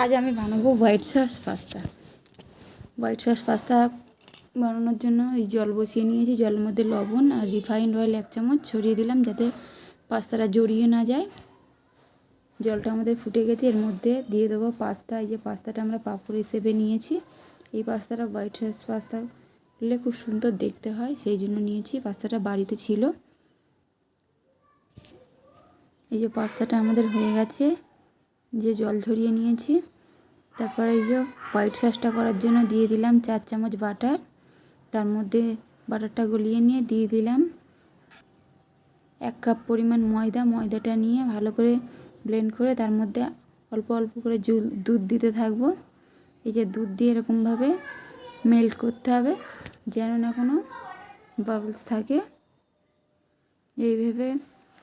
আজ আমি বানাবো white sauce pasta. White sauce pasta বানানোর জন্য এই জল বসিয়ে নিয়েছি, জলের মধ্যে লবণ আর রিফাইন্ড অয়েল 1 চামচ ছড়িয়ে দিলাম যাতে পাস্তাটা জড়িয়ে না যায়। জলটা আমাদের ফুটে গেছে, এর মধ্যে দিয়ে দেবো পাস্তা। এই যে পাস্তাটা আমরা পাঁপড় হিসেবে নিয়েছি, এই পাস্তাটা হোয়াইট সস পাস্তা হলে খুব সুন্দর দেখতে হয়, সেই জন্য নিয়েছি। পাস্তাটা বাড়িতে ছিল। এই যে পাস্তাটা আমাদের হয়ে গেছে, যে জল ঝরিয়ে নিয়েছি। তারপরে এই যে হোয়াইট সসটা করার জন্য দিয়ে দিলাম 4 চামচ বাটার। তার মধ্যে বাটারটা গলিয়ে নিয়ে দিয়ে দিলাম 1 কাপ পরিমাণ ময়দা। ময়দাটা নিয়ে ভালো করে ব্লেন্ড করে তার মধ্যে অল্প অল্প করে দুধ দিতে থাকবো। এই যে দুধ দিয়ে এরকমভাবে মেল্ট করতে হবে যেন না কোনো বাবলস থাকে। এইভাবে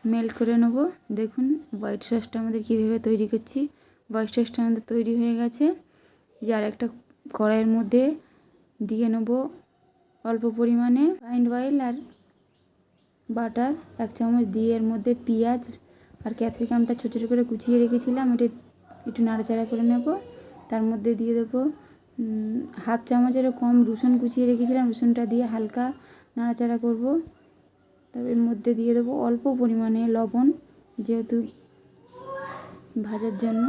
মেল্ট করে নেব। দেখুন হোয়াইট সসটা আমাদের কীভাবে তৈরি করছি। হোয়াইট সসটা আমাদের তৈরি হয়ে গেছে। যে আর একটা কড়াইয়ের মধ্যে দিয়ে নেব অল্প পরিমাণে রিফাইন্ড অয়েল আর বাটার 1 চামচ দিয়ে এর মধ্যে পেঁয়াজ আর ক্যাপসিকামটা ছোটো ছোটো করে কুচিয়ে রেখেছিলাম, এটা একটু নাড়াচাড়া করে নেব। তার মধ্যে দিয়ে দেবো 1/2 চামচেরও কম রসুন কুচিয়ে রেখেছিলাম, রসুনটা দিয়ে হালকা নাড়াচাড়া করব। তারপর এর মধ্যে দিয়ে দেবো অল্প পরিমাণে লবণ, যেহেতু ভাজার জন্য।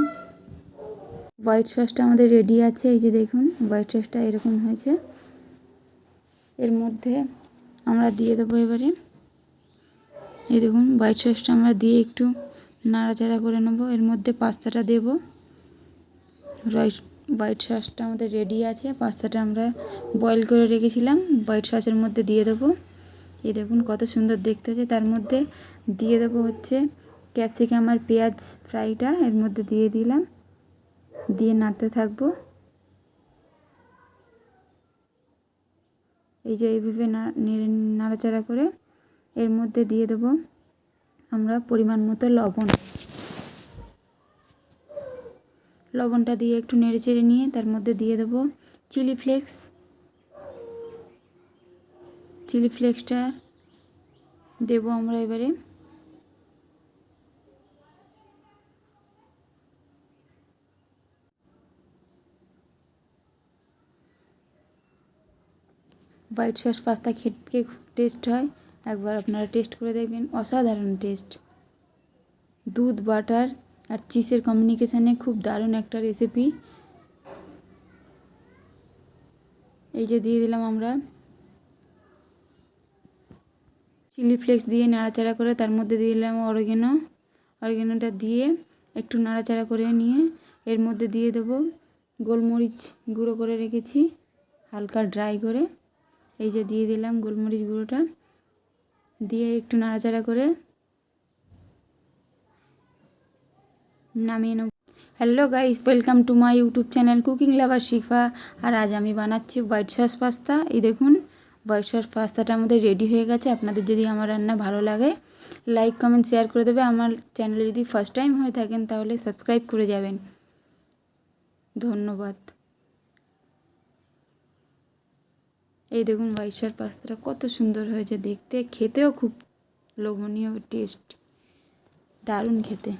হোয়াইট সসটা আমাদের রেডি আছে। এই যে দেখুন হোয়াইট সসটা এরকম হয়েছে। এর মধ্যে আমরা দিয়ে দেবো এবারে, এই দেখুন হোয়াইট সসটা আমরা দিয়ে একটু নাড়াচাড়া করে নেব। এর মধ্যে পাস্তাটা দেব। হোয়াইট সসটা আমাদের রেডি আছে। পাস্তাটা আমরা বয়েল করে রেখেছিলাম, হোয়াইট সসের মধ্যে দিয়ে দেবো। এই দেখুন কত সুন্দর দেখতে হচ্ছে। তার মধ্যে দিয়ে দেবো হচ্ছে ক্যাপসিকাম আর পেঁয়াজ ফ্রাইটা, এর মধ্যে দিয়ে দিলাম, দিয়ে নাড়তে থাকবো। এই যে এইভাবে নাড়াচাড়া করে এর মধ্যে দিয়ে দেবো আমরা পরিমাণ মতো লবণ। লবণটা দিয়ে একটু নেড়েচেড়ে নিয়ে তার মধ্যে দিয়ে দেবো চিলি ফ্লেক্স। চিলি ফ্লেক্সটা দেবো আমরা এবারে। হোয়াইট সস পাস্তা খেতে খুব টেস্ট হয়, একবার আপনারা টেস্ট করে দেখবেন, অসাধারণ টেস্ট। দুধ, বাটার আর চিজের কম্বিনেশনে খুব দারুণ একটা রেসিপি। এই যে দিয়ে দিলাম আমরা চিলি ফ্লেক্স দিয়ে নাড়াচাড়া করে তার মধ্যে দিয়ে দিলাম অরিগেনোটা দিয়ে একটু নাড়াচাড়া করে নিয়ে এর মধ্যে দিয়ে দেবো গোলমরিচ গুঁড়ো করে রেখেছি হালকা ড্রাই করে। এই যে দিয়ে দিলাম গোলমরিচ গুঁড়োটা, দিয়ে একটু নাড়াচাড়া করে নামিয়ে নেব। Hello guys, welcome to my YouTube channel cooking lover Shikha. আর আজ আমি বানাচ্ছি হোয়াইট সস পাস্তা। এই দেখুন হোয়াইট সস পাস্তাটা আমাদের রেডি হয়ে গেছে। আপনাদের যদি আমার রান্না ভালো লাগে লাইক কমেন্ট শেয়ার করে দেবে। আমার চ্যানেলে যদি ফার্স্ট টাইম হয়ে থাকেন তাহলে সাবস্ক্রাইব করে যাবেন। ধন্যবাদ। এই দেখুন হোয়াইট সস পাস্তাটা কত সুন্দর হয়েছে দেখতে, খেতেও খুব লোভনীয় টেস্ট, দারুণ খেতে।